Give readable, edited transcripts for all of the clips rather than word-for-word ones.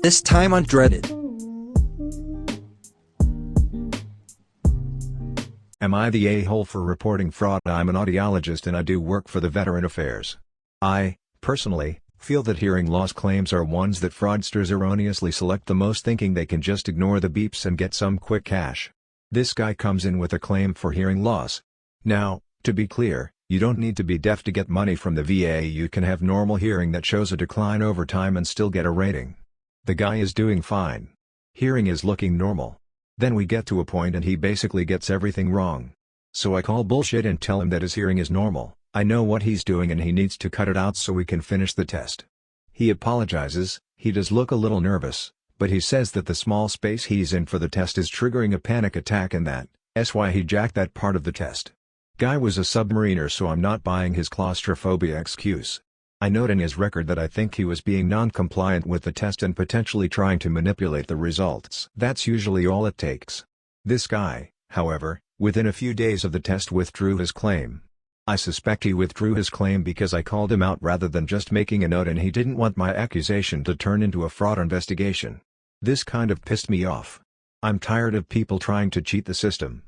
This time on Dreddit. Am I the a-hole for reporting fraud? I'm an audiologist and I do work for the Veteran Affairs. I, personally, feel that hearing loss claims are ones that fraudsters erroneously select the most, thinking they can just ignore the beeps and get some quick cash. This guy comes in with a claim for hearing loss. Now, to be clear, you don't need to be deaf to get money from the VA. You can have normal hearing that shows a decline over time and still get a rating. The guy is doing fine. Hearing is looking normal. Then we get to a point and he basically gets everything wrong. So I call bullshit and tell him that his hearing is normal. I know what he's doing and he needs to cut it out so we can finish the test. He apologizes. He does look a little nervous, but he says that the small space he's in for the test is triggering a panic attack and that's why he jacked that part of the test. Guy was a submariner, so I'm not buying his claustrophobia excuse. I note in his record that I think he was being non-compliant with the test and potentially trying to manipulate the results. That's usually all it takes. This guy, however, within a few days of the test withdrew his claim. I suspect he withdrew his claim because I called him out rather than just making a note, and he didn't want my accusation to turn into a fraud investigation. This kind of pissed me off. I'm tired of people trying to cheat the system.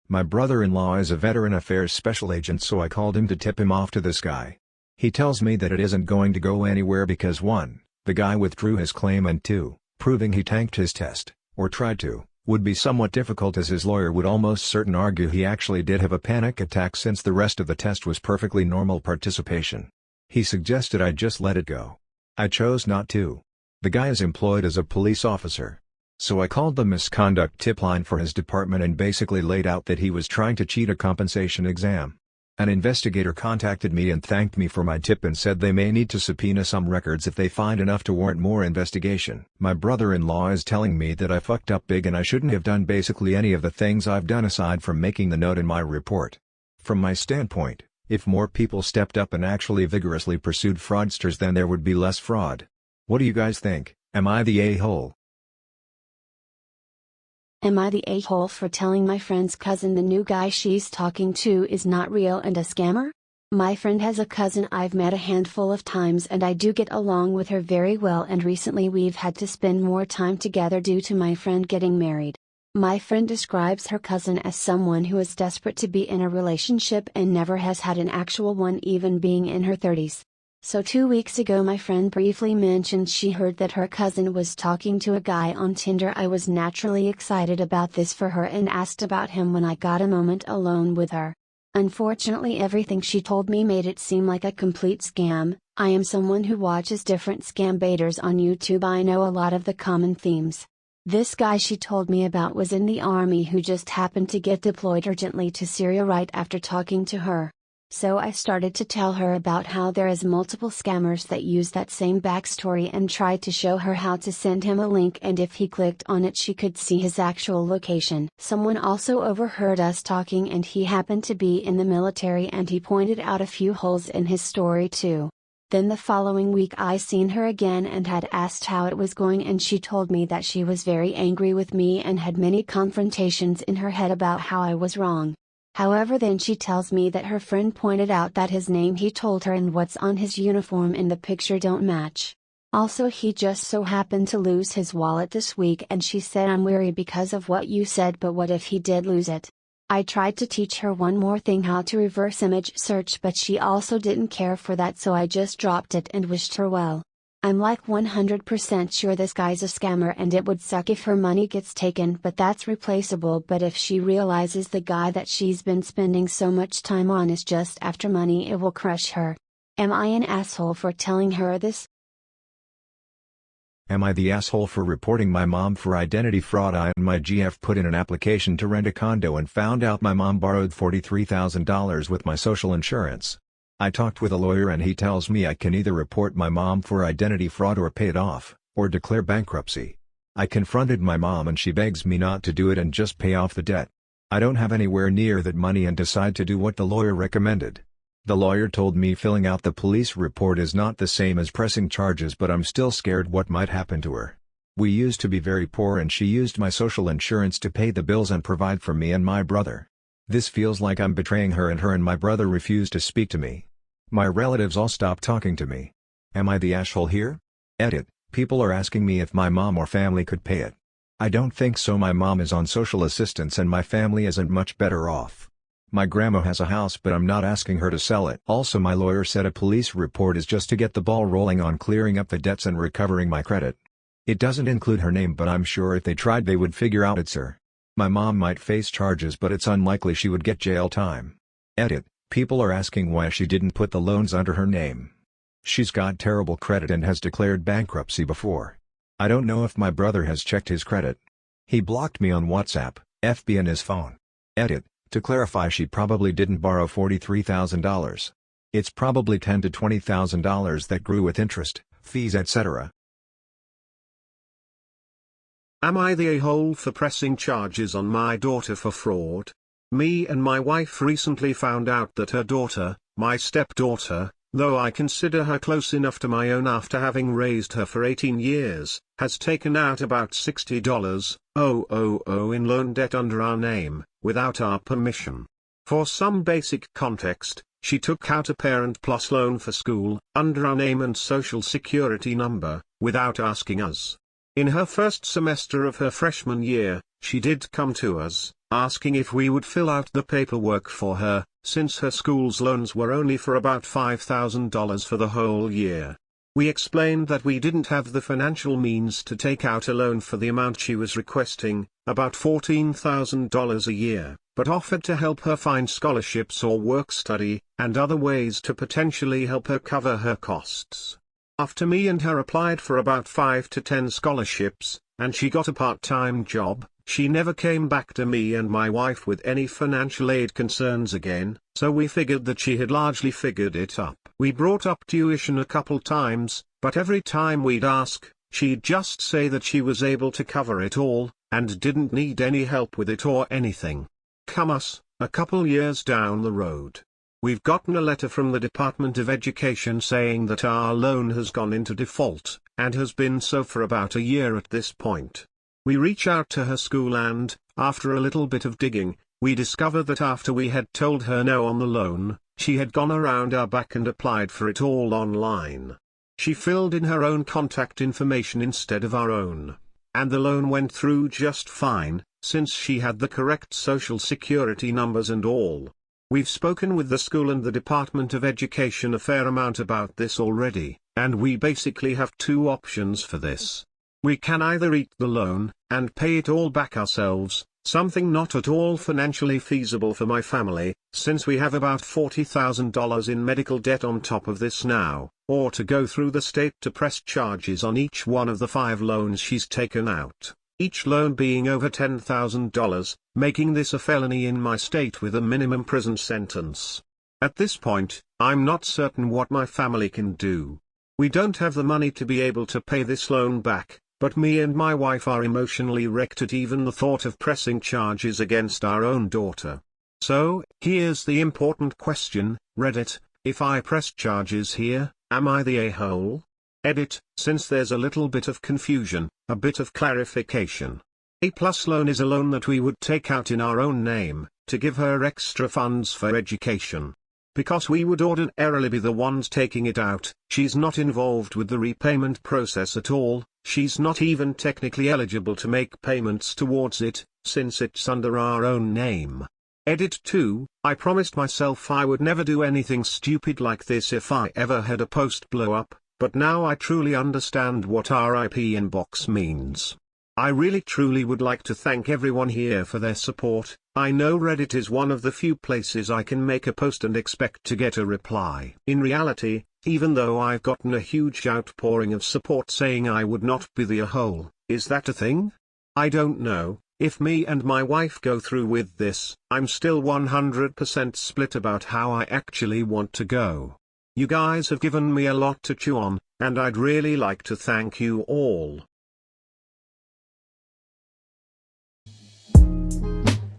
My brother-in-law is a Veteran Affairs special agent, so I called him to tip him off to this guy. He tells me that it isn't going to go anywhere because 1, the guy withdrew his claim, and 2, proving he tanked his test, or tried to, would be somewhat difficult, as his lawyer would almost certain argue he actually did have a panic attack since the rest of the test was perfectly normal participation. He suggested I just let it go. I chose not to. The guy is employed as a police officer. So I called the misconduct tip line for his department and basically laid out that he was trying to cheat a compensation exam. An investigator contacted me and thanked me for my tip and said they may need to subpoena some records if they find enough to warrant more investigation. My brother-in-law is telling me that I fucked up big and I shouldn't have done basically any of the things I've done aside from making the note in my report. From my standpoint, if more people stepped up and actually vigorously pursued fraudsters, then there would be less fraud. What do you guys think? Am I the a-hole? Am I the a-hole for telling my friend's cousin the new guy she's talking to is not real and a scammer? My friend has a cousin I've met a handful of times and I do get along with her very well, and recently we've had to spend more time together due to my friend getting married. My friend describes her cousin as someone who is desperate to be in a relationship and never has had an actual one, even being in her 30s. So 2 weeks ago my friend briefly mentioned she heard that her cousin was talking to a guy on Tinder. I was naturally excited about this for her and asked about him when I got a moment alone with her. Unfortunately, everything she told me made it seem like a complete scam. I am someone who watches different scam baiters on YouTube. I know a lot of the common themes. This guy she told me about was in the army who just happened to get deployed urgently to Syria right after talking to her. So I started to tell her about how there is multiple scammers that use that same backstory and tried to show her how to send him a link, and if he clicked on it she could see his actual location. Someone also overheard us talking and he happened to be in the military, and he pointed out a few holes in his story too. Then the following week I seen her again and had asked how it was going, and she told me that she was very angry with me and had many confrontations in her head about how I was wrong. However, then she tells me that her friend pointed out that his name he told her and what's on his uniform in the picture don't match. Also, he just so happened to lose his wallet this week, and she said, I'm worried because of what you said, but what if he did lose it? I tried to teach her one more thing, how to reverse image search, but she also didn't care for that, so I just dropped it and wished her well. I'm like 100% sure this guy's a scammer, and it would suck if her money gets taken, but that's replaceable. But if she realizes the guy that she's been spending so much time on is just after money, it will crush her. Am I an asshole for telling her this? Am I the asshole for reporting my mom for identity fraud? I and my GF put in an application to rent a condo and found out my mom borrowed $43,000 with my social insurance. I talked with a lawyer and he tells me I can either report my mom for identity fraud or pay it off, or declare bankruptcy. I confronted my mom and she begs me not to do it and just pay off the debt. I don't have anywhere near that money and decide to do what the lawyer recommended. The lawyer told me filling out the police report is not the same as pressing charges, but I'm still scared what might happen to her. We used to be very poor and she used my social insurance to pay the bills and provide for me and my brother. This feels like I'm betraying her and my brother refuse to speak to me. My relatives all stopped talking to me. Am I the asshole here? Edit. People are asking me if my mom or family could pay it. I don't think so. My mom is on social assistance and my family isn't much better off. My grandma has a house but I'm not asking her to sell it. Also, my lawyer said a police report is just to get the ball rolling on clearing up the debts and recovering my credit. It doesn't include her name, but I'm sure if they tried they would figure out it's her. My mom might face charges but it's unlikely she would get jail time. Edit. People are asking why she didn't put the loans under her name. She's got terrible credit and has declared bankruptcy before. I don't know if my brother has checked his credit. He blocked me on WhatsApp, FB and his phone. Edit. To clarify, she probably didn't borrow $43,000. It's probably $10,000 to $20,000 that grew with interest, fees, etc. Am I the a-hole for pressing charges on my daughter for fraud? Me and my wife recently found out that her daughter, my stepdaughter, though I consider her close enough to my own after having raised her for 18 years, has taken out about $60,000 in loan debt under our name, without our permission. For some basic context, she took out a Parent Plus loan for school, under our name and social security number, without asking us. In her first semester of her freshman year, she did come to us, asking if we would fill out the paperwork for her, since her school's loans were only for about $5,000 for the whole year. We explained that we didn't have the financial means to take out a loan for the amount she was requesting, about $14,000 a year, but offered to help her find scholarships or work study, and other ways to potentially help her cover her costs. After me and her applied for about 5 to 10 scholarships, and she got a part-time job, she never came back to me and my wife with any financial aid concerns again, so we figured that she had largely figured it up. We brought up tuition a couple times, but every time we'd ask, she'd just say that she was able to cover it all, and didn't need any help with it or anything. Come us, a couple years down the road, we've gotten a letter from the Department of Education saying that our loan has gone into default, and has been so for about a year at this point. We reach out to her school and, after a little bit of digging, we discover that after we had told her no on the loan, she had gone around our back and applied for it all online. She filled in her own contact information instead of our own, and the loan went through just fine, since she had the correct social security numbers and all. We've spoken with the school and the Department of Education a fair amount about this already, and we basically have two options for this. We can either eat the loan, and pay it all back ourselves, something not at all financially feasible for my family, since we have about $40,000 in medical debt on top of this now, or to go through the state to press charges on each one of the 5 loans she's taken out, each loan being over $10,000, making this a felony in my state with a minimum prison sentence. At this point, I'm not certain what my family can do. We don't have the money to be able to pay this loan back, but me and my wife are emotionally wrecked at even the thought of pressing charges against our own daughter. So, here's the important question, Reddit: if I press charges here, am I the a-hole? Edit: since there's a little bit of confusion, a bit of clarification. A plus loan is a loan that we would take out in our own name, to give her extra funds for education. Because we would ordinarily be the ones taking it out, she's not involved with the repayment process at all. She's not even technically eligible to make payments towards it, since it's under our own name. Edit 2, I promised myself I would never do anything stupid like this if I ever had a post blow up, but now I truly understand what RIP inbox means. I really truly would like to thank everyone here for their support. I know Reddit is one of the few places I can make a post and expect to get a reply. In reality, even though I've gotten a huge outpouring of support saying I would not be the a-hole, is that a thing? I don't know. If me and my wife go through with this, I'm still 100% split about how I actually want to go. You guys have given me a lot to chew on, and I'd really like to thank you all.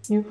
You